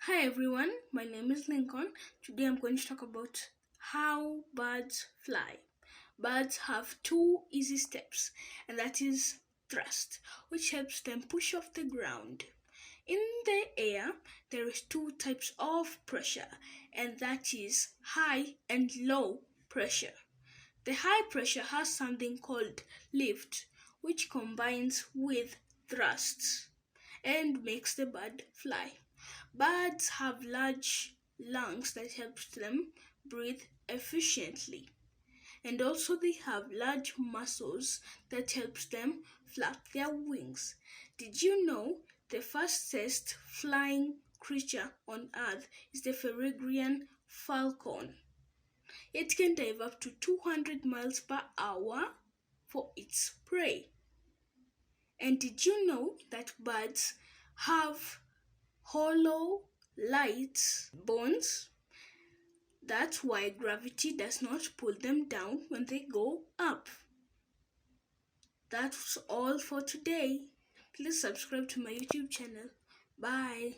Hi everyone, my name is Lincoln. Today I'm going to talk about how birds fly. Birds have two easy steps, and that is thrust, which helps them push off the ground. In the air, there is two types of pressure, and that is high and low pressure. The high pressure has something called lift, which combines with thrust and makes the bird fly. Birds have large lungs that helps them breathe efficiently. And also they have large muscles that helps them flap their wings. Did you know the fastest flying creature on earth is the peregrine falcon? It can dive up to 200 miles per hour for its prey. And did you know that birds have hollow, light bones? That's why gravity does not pull them down when they go up. That's all for today. Please subscribe to my YouTube channel. Bye.